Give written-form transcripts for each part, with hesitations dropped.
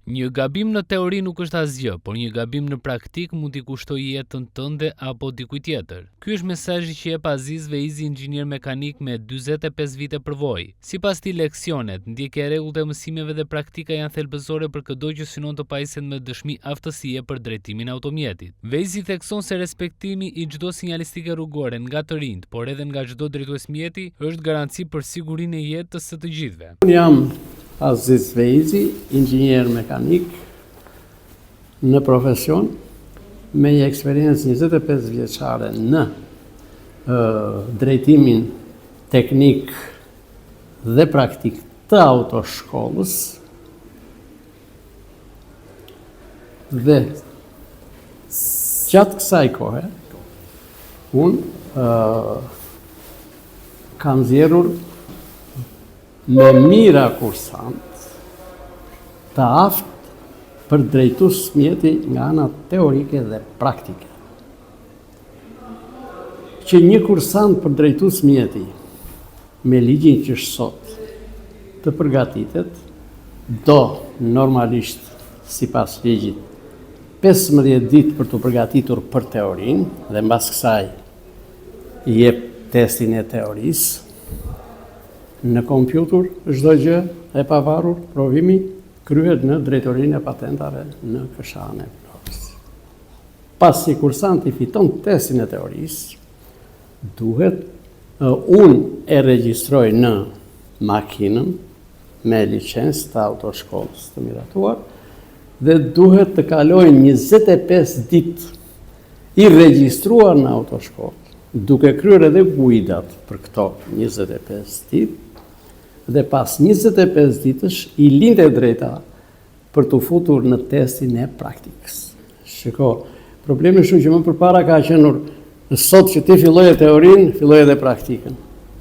Një gabim në teori nuk është asgjë, por një gabim në praktik mund t'i kushtojë jetën tënde apo dikujt tjetër. Ky është mesazhi që jep Aziz Veizi, inxhinier mekanik me 45 vite përvojë. Sipas tij, leksionet, ndjekja e rregullt e mësimeve dhe praktika janë thelbësore për çdo që synon të pajisjet me dëshmi aftësie për drejtimin e automjetit. Veizi thekson se respektimi i çdo sinjalistike rrugore nga të rinjt, por edhe nga çdo drejtues mjeti, është garanci për sigurinë e jetës së të gjithëve. Unë jam Aziz Veizi, inxhinier mekanik në profesion, me një eksperiencë 25 vjeçare në drejtimin teknik dhe praktik të autoshkollës dhe gjatë kësaj kohe unë kam zgjerrur me mira kursant të aftë për drejtues mjeti nga ana teorike dhe praktike. Që një kursant për drejtues mjeti me ligjin që është sot të përgatitet, do normalisht sipas ligjit 15 ditë për të përgatitur për teorinë dhe mbas kësaj i jep testin e teorisë. Në kompjuter, çdo gjë e pavarur, provimi kryhet në drejtorinë e patentave në Këshillin e provës. Pasi kursanti fiton testin e teorisë, duhet unë e regjistroj në makinën me licencë të autoshkollës të miratuar dhe duhet të kalojnë 25 ditë i regjistruar në autoshkollë, duke kryer edhe guidat për këto 25 ditë. Dhe pas 25 ditësh i lindë e drejta për të futur në testin e praktikës. Shiko, problemi shumë që më përpara ka qenur sot që ti filloje teorinë, filloje edhe praktikën.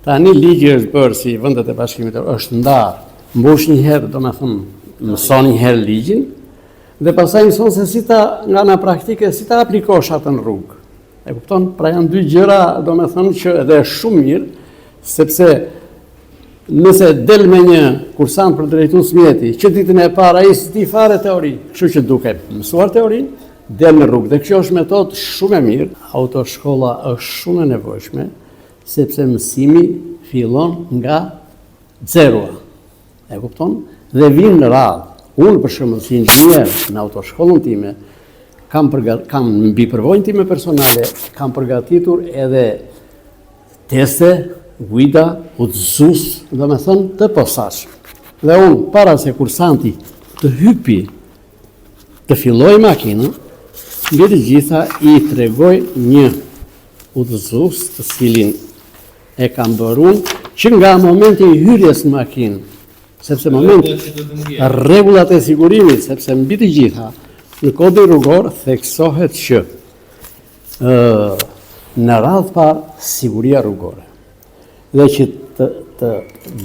Tani ligji është bërë si vendet e bashkimit është ndarë, mbush një herë, do me thënë, mëson një herë ligjin, dhe pastaj mëson se si ta nga ana praktike, si ta aplikosh atë në rrugë. E kupton? Pra janë dy gjëra, do me thënë që edhe është shumë mirë, sepse nëse del me një kursant për drejtues mjeti, që ditën e parë ai s'di fare teori, kështu që duke mësuar teorinë, del në rrugë. Dhe kjo është metodë shumë e mirë. Autoshkolla është shumë e nevojshme, sepse mësimi fillon nga zeroa. E kupton? Dhe vin në radhë. Unë për shembull si inxhinier në autoshkollën time, kam mbi përvojën time personale, kam përgatitur edhe teste, guida, udhëzues, do me thënë të posaçëm. Dhe unë, para se kursanti të hypi, të filloj makinën, mbi të gjitha i tregoj një udhëzues të cilin e kam bërë unë, që nga momenti i hyrjes në makinë, sepse rregullat e sigurimit, sepse mbi të gjitha, në kodin rrugor theksohet që në radhë parë siguria rrugore. Dhe që të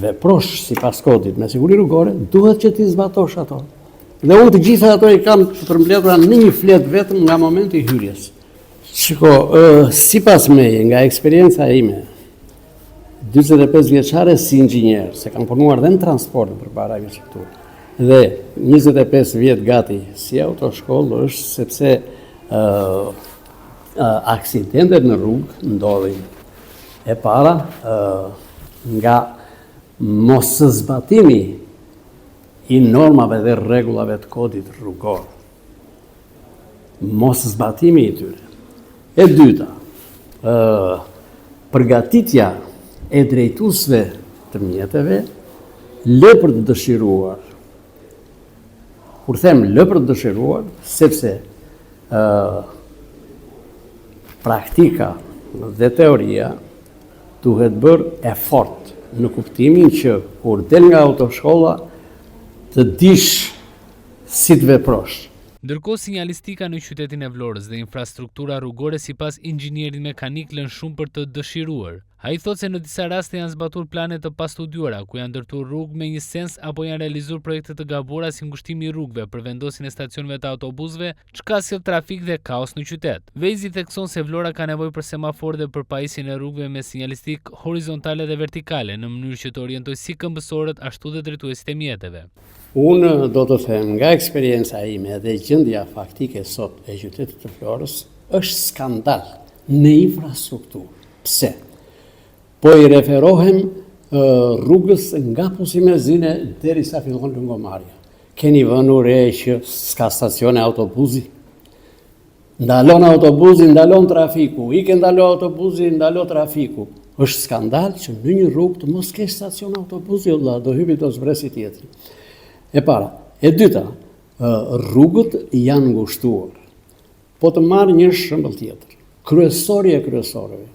veprosh sipas kodit me siguri rrugore, duhet që ti zbatosh ato. Dhe unë të gjitha ato i kam përmbledhura në një flet vetëm nga momenti i hyrjes. Shiko, sipas meje, nga eksperienca ime, 45 vjeçare si inxhinier, se kam punuar dhe në transport përpara këtu. Dhe 25 vjet gati si autoshkollë është sepse aksidentet në rrugë ndodhin. E para, nga mos zbatimi i normave dhe rregullave të kodit rrugor. Mos zbatimi i tyre. E dyta, përgatitja e drejtuesve të mjeteve lë për të dëshiruar. Kur them lë për të dëshiruar, sepse praktika dhe teoria duhet bërë efort në kuptimin që kur del nga autoshkolla të dish si të veprosh. Ndërkohë sinjalistika në qytetin e Vlorës dhe infrastruktura rrugore sipas inxhinierit mekanik lën shumë për të dëshiruar. Ai thotë se në disa raste janë zbatur plane të pastudiuara, ku janë ndërtuar rrugë me një sens apo janë realizuar projekte të gabuara si ngushtimi i rrugëve, përvendosjen e stacioneve të autobusëve, çka sjell trafik dhe kaos në qytet. Veizi thekson se Vlora ka nevojë për semaforë dhe për pajisjen e rrugëve me sinjalistik horizontale dhe vertikale, në mënyrë që të orientojë si këmbësorët ashtu dhe drejtuesit e mjeteve. Unë do të them nga eksperienca ime dhe gjendja faktike sot e qytetit të Florës, është skandal në infrastrukturë. Pse? Po i referohem rrugës nga Pusimezine deri sa fillon lëngommarrja. Keni vënë re që s'ka stacione autobusi? Ndalon autobusi, ndalon trafiku, i ke ndalo autobusi, ndalo trafiku. Është skandal që në një rrugë të mos kesh stacion autobusi, do hypi do zbresi tjetri. E para. E dyta, rrugët janë ngushtuar. Po të marrë një shembull tjetër. Kryesori e kryesorëve.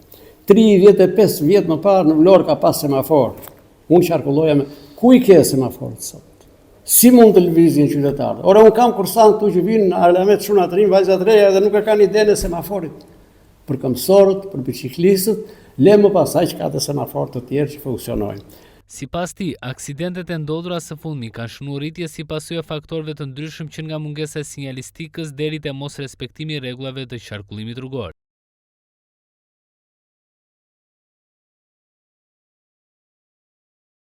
35 vjet më parë në Vlorë ka pas semafor. Unë qarkulloja me ku i ke semaforët sot? Si mund të lëvizin qytetarët? Ora unë kam kursant këtu që vinë në Arlamet Shuna të rinj, vajzat reja dhe nuk e kanë idenë e semaforit. Për këmsorët, për biciklistët, le më pasaj që ka të semaforët të tjerë që funksionojnë. Sipas tij, aksidentet e ndodhura së fundmi kanë shënuar rritje si pasojë faktorëve të ndryshëm që nga mungesa e sinjalistikës deri te mosrespektimi i rregullave të qarkullimit rrugor.